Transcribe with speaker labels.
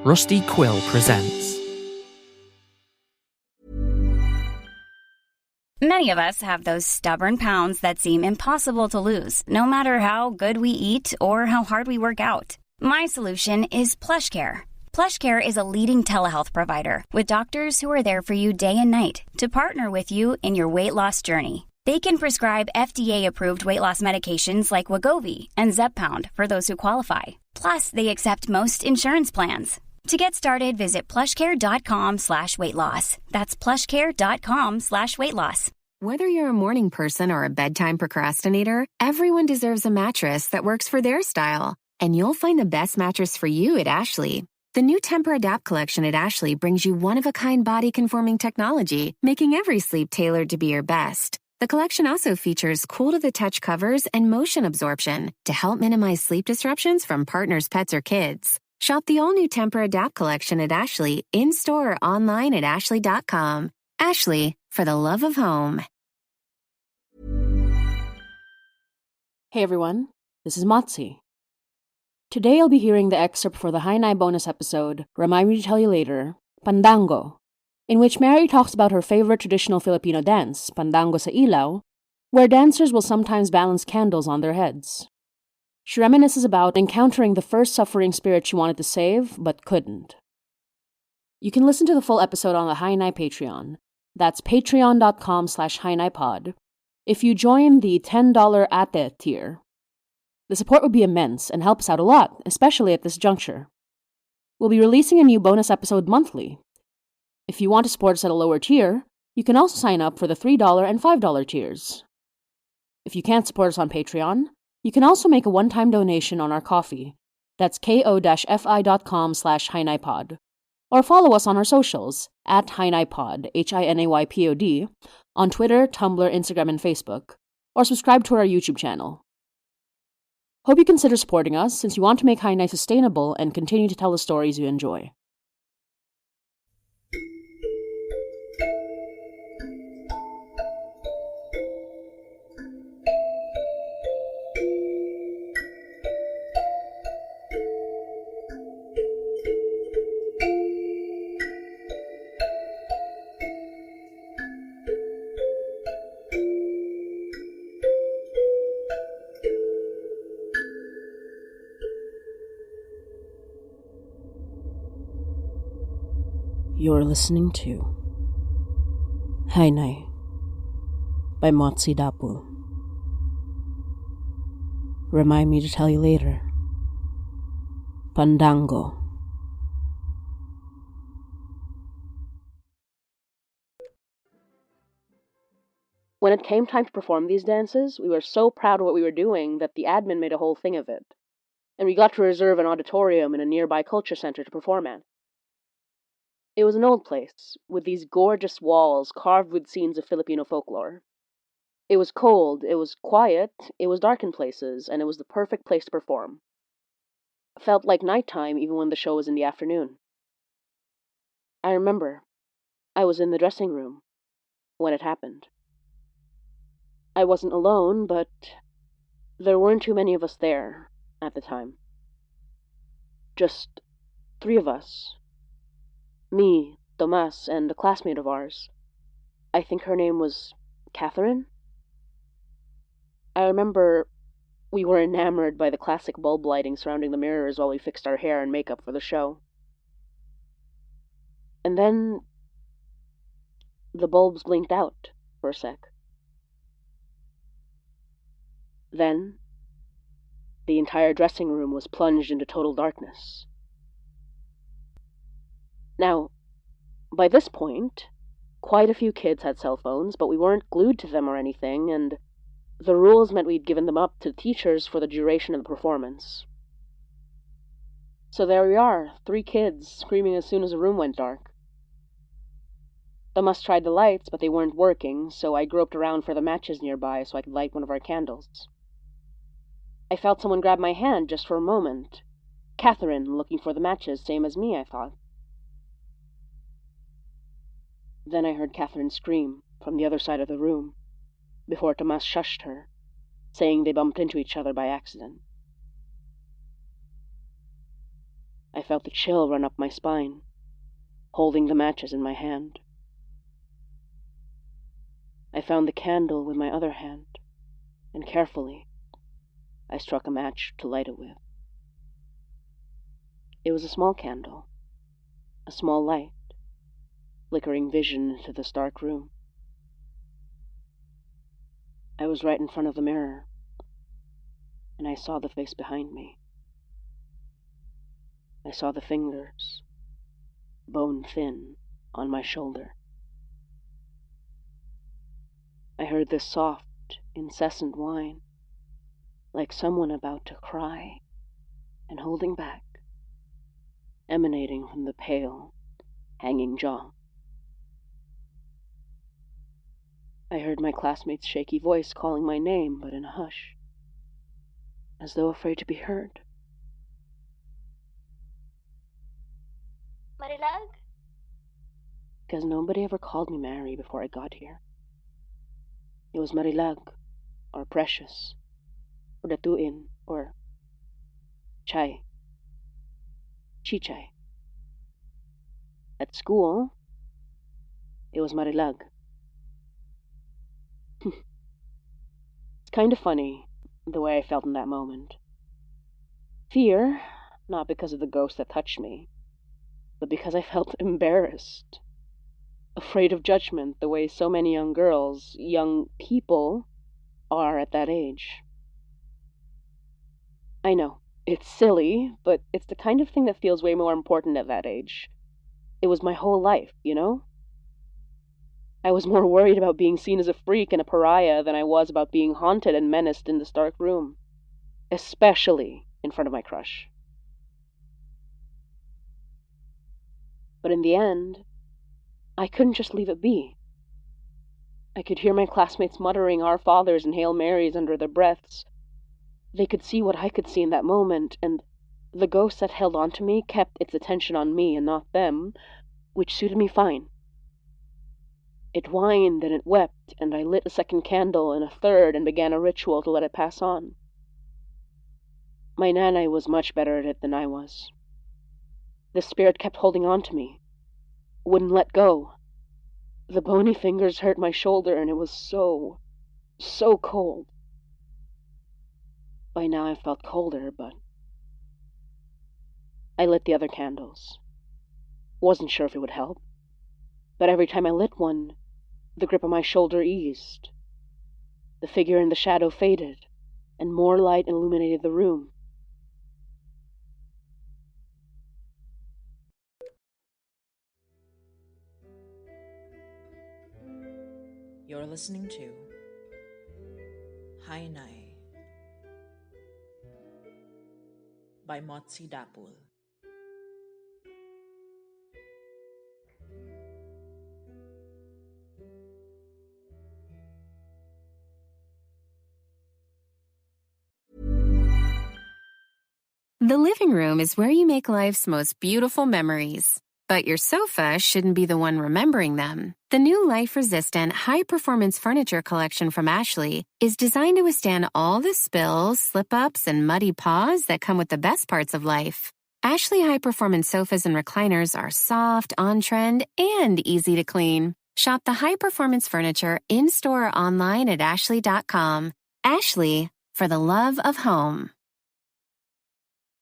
Speaker 1: Rusty Quill presents.
Speaker 2: Many of us have those stubborn pounds that seem impossible to lose, no matter how good we eat or how hard we work out. My solution is PlushCare. PlushCare is a leading telehealth provider with doctors who are there for you day and night to partner with you in your weight loss journey. They can prescribe FDA-approved weight loss medications like Wegovy and Zepbound for those who qualify. Plus, they accept most insurance plans. To get started, visit plushcare.com/weightloss. That's plushcare.com/weightloss.
Speaker 3: Whether you're a morning person or a bedtime procrastinator, everyone deserves a mattress that works for their style. And you'll find the best mattress for you at Ashley. The new Temper-Adapt collection at Ashley brings you one-of-a-kind body-conforming technology, making every sleep tailored to be your best. The collection also features cool-to-the-touch covers and motion absorption to help minimize sleep disruptions from partners, pets, or kids. Shop the all-new Temper-Adapt collection at Ashley, in-store or online at ashley.com. Ashley, for the love of home.
Speaker 4: Hey everyone, this is Motsi. Today I'll be hearing the excerpt for the Hainai bonus episode, Remind Me to Tell You Later, Pandanggo, in which Mary talks about her favorite traditional Filipino dance, Pandanggo Sa Ilaw, where dancers will sometimes balance candles on their heads. She reminisces about encountering the first suffering spirit she wanted to save, but couldn't. You can listen to the full episode on the Hainai Patreon. That's patreon.com/HainaiPod. If you join the $10 Ate tier, the support would be immense and help us out a lot, especially at this juncture. We'll be releasing a new bonus episode monthly. If you want to support us at a lower tier, you can also sign up for the $3 and $5 tiers. If you can't support us on Patreon, you can also make a one-time donation on our Ko-fi. That's ko-fi.com/HainaiPod. Or follow us on our socials, at HainaiPod, HINAYPOD, on Twitter, Tumblr, Instagram, and Facebook. Or subscribe to our YouTube channel. Hope you consider supporting us since you want to make Hainai sustainable and continue to tell the stories you enjoy. You're listening to Hainai by Motsi Dapu. Remind Me to Tell You Later, Pandanggo. When it came time to perform these dances, we were so proud of what we were doing that the admin made a whole thing of it, and we got to reserve an auditorium in a nearby culture center to perform at. It was an old place, with these gorgeous walls carved with scenes of Filipino folklore. It was cold, it was quiet, it was dark in places, and it was the perfect place to perform. It felt like nighttime even when the show was in the afternoon. I remember, I was in the dressing room when it happened. I wasn't alone, but there weren't too many of us there at the time. Just 3 of us. Me, Tomas, and a classmate of ours. I think her name was Catherine? I remember we were enamored by the classic bulb lighting surrounding the mirrors while we fixed our hair and makeup for the show. And then the bulbs blinked out for a sec. Then the entire dressing room was plunged into total darkness. Now, by this point, quite a few kids had cell phones, but we weren't glued to them or anything, and the rules meant we'd given them up to teachers for the duration of the performance. So there we are, 3 kids, screaming as soon as the room went dark. Thomas tried the lights, but they weren't working, so I groped around for the matches nearby so I could light one of our candles. I felt someone grab my hand just for a moment. Catherine, looking for the matches, same as me, I thought. Then I heard Catherine scream from the other side of the room, before Tomas shushed her, saying they bumped into each other by accident. I felt the chill run up my spine, holding the matches in my hand. I found the candle with my other hand, and carefully, I struck a match to light it with. It was a small candle, a small light, flickering vision into this dark room. I was right in front of the mirror, and I saw the face behind me. I saw the fingers, bone thin, on my shoulder. I heard this soft, incessant whine, like someone about to cry and holding back, emanating from the pale, hanging jaw. I heard my classmate's shaky voice calling my name, but in a hush, as though afraid to be heard.
Speaker 5: Marilag?
Speaker 4: Because nobody ever called me Mary before I got here. It was Marilag, or Precious, or Datuin, or Chai. Chichay. At school, it was Marilag. It's kind of funny, the way I felt in that moment. Fear, not because of the ghost that touched me, but because I felt embarrassed. Afraid of judgment, the way so many young girls, young people, are at that age. I know, it's silly, but it's the kind of thing that feels way more important at that age. It was my whole life, you know? I was more worried about being seen as a freak and a pariah than I was about being haunted and menaced in this dark room, especially in front of my crush. But in the end, I couldn't just leave it be. I could hear my classmates muttering Our Fathers and Hail Marys under their breaths. They could see what I could see in that moment, and the ghost that held on to me kept its attention on me and not them, which suited me fine. It whined and it wept, and I lit a second candle and a third and began a ritual to let it pass on. My nanay was much better at it than I was. The spirit kept holding on to me, wouldn't let go. The bony fingers hurt my shoulder, and it was so cold. By now I felt colder, but I lit the other candles. Wasn't sure if it would help, but every time I lit one, the grip on my shoulder eased. The figure in the shadow faded, and more light illuminated the room.
Speaker 6: You're listening to Hainai by Motsi Dapul.
Speaker 3: The living room is where you make life's most beautiful memories. But your sofa shouldn't be the one remembering them. The new life-resistant, high-performance furniture collection from Ashley is designed to withstand all the spills, slip-ups, and muddy paws that come with the best parts of life. Ashley high-performance sofas and recliners are soft, on-trend, and easy to clean. Shop the high-performance furniture in-store or online at ashley.com. Ashley, for the love of home.